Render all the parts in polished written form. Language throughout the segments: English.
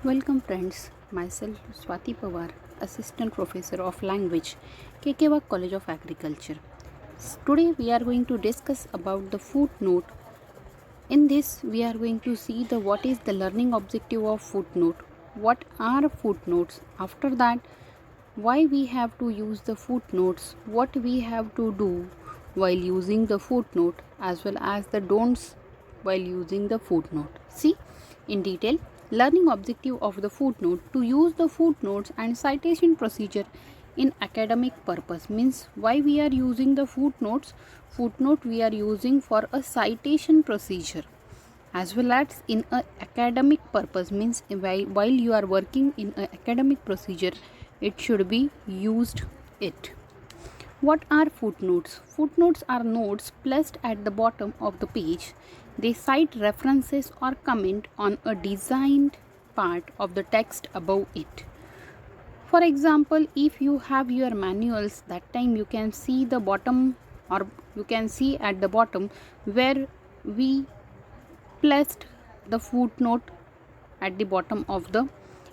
Welcome friends, myself Swati Pawar, Assistant Professor of Language, KKWA College of Agriculture. Today we are going to discuss about the footnote. In this we are going to see the what is the learning objective of footnote, what are footnotes, after that why we have to use the footnotes, what we have to do while using the footnote as well as the don'ts while using the footnote. See in detail learning objective of the footnote to use the footnotes and citation procedure in academic purpose means why we are using the footnote we are using for a citation procedure as well as in a academic purpose means while you are working in a academic procedure it should be used it. What are footnotes? Footnotes are notes placed at the bottom of the page. They cite references or comment on a designed part of the text above it. For example, if you have your manuals, that time you can see the bottom or you can see at the bottom where we placed the footnote at the bottom of the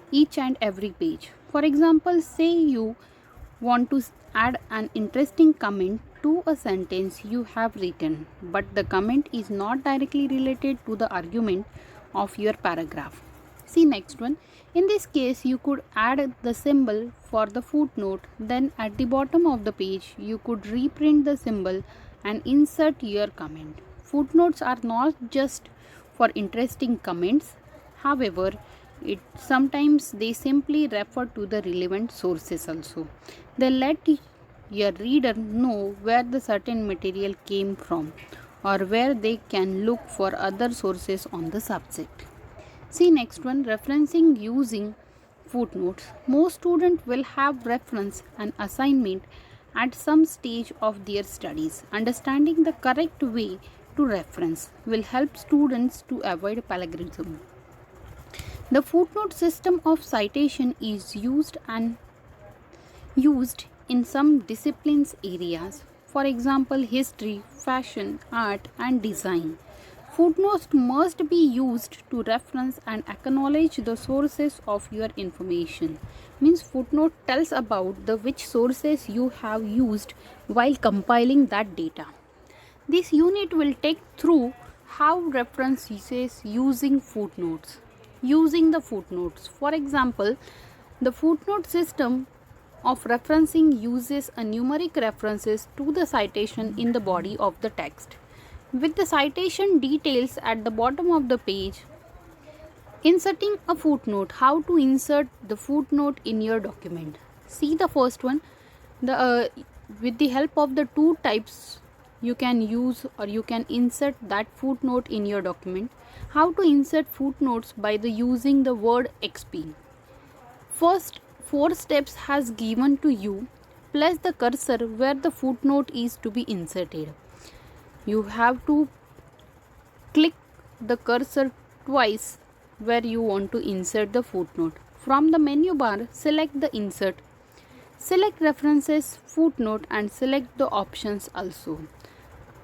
each and every page. For example, say you want to add an interesting comment to a sentence you have written, but the comment is not directly related to the argument of your paragraph. See next one. In this case, you could add the symbol for the footnote, then at the bottom of the page, you could reprint the symbol and insert your comment. Footnotes are not just for interesting comments, however, it sometimes they simply refer to the relevant sources also. They let your reader know where the certain material came from or where they can look for other sources on the subject. See next one, referencing using footnotes. Most students will have reference and assignment at some stage of their studies. Understanding the correct way to reference will help students to avoid plagiarism. The footnote system of citation is used in some disciplines areas, for example history, fashion, art and design. Footnotes must be used to reference and acknowledge the sources of your information. Means footnote tells about the which sources you have used while compiling that data. This unit will take through how reference uses using footnotes. Using the footnotes. For example, the footnote system of referencing uses a numeric references to the citation in the body of the text. With the citation details at the bottom of the page, inserting a footnote. How to insert the footnote in your document? See the first one. With the help of the two types you can use or you can insert that footnote in your document. How to insert footnotes by the using the word XP. First 4 steps has given to you. Place the cursor where the footnote is to be inserted. You have to click the cursor twice where you want to insert the footnote. From the menu bar, select the insert. Select references, footnote and select the options also.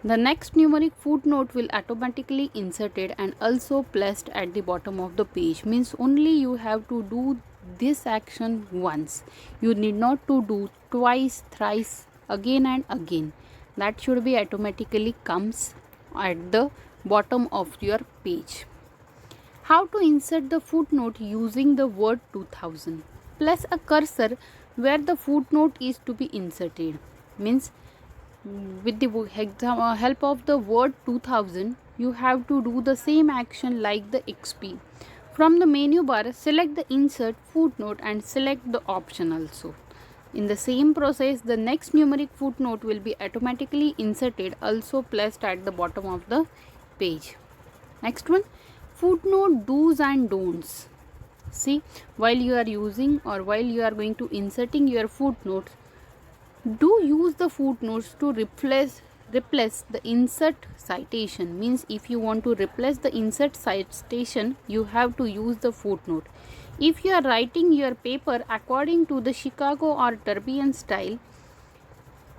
The next numeric footnote will automatically inserted and also placed at the bottom of the page. Means only you have to do this action once. You need not to do twice, thrice, again and again. That should be automatically comes at the bottom of your page. How to insert the footnote using the word 2000. Place a cursor where the footnote is to be inserted. Means with the help of the word 2000 you have to do the same action like the XP. From the menu bar, select the insert footnote and select the option also. In the same process, the next numeric footnote will be automatically inserted, also placed at the bottom of the page. Next one, footnote do's and don'ts. See, while you are using or while you are going to inserting your footnotes, do use the footnotes to replace the insert citation. Means if you want to replace the insert citation, you have to use the footnote. If you are writing your paper according to the Chicago or Turbian style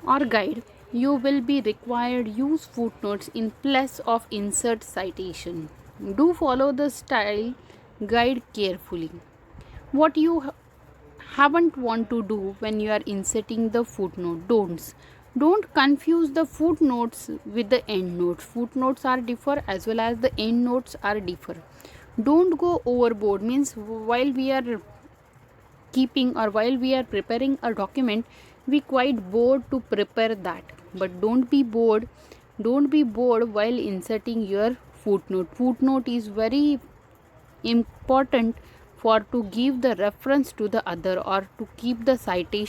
or guide, you will be required use footnotes in place of insert citation. Do follow the style guide carefully. What you haven't want to do when you are inserting the footnote. Don't confuse the footnotes with the endnotes. Footnotes are differ as well as the endnotes are differ. Don't go overboard means while we are keeping or while we are preparing a document, we quite bored to prepare that, but don't be bored while inserting your footnote is very important for to give the reference to the other or to keep the citation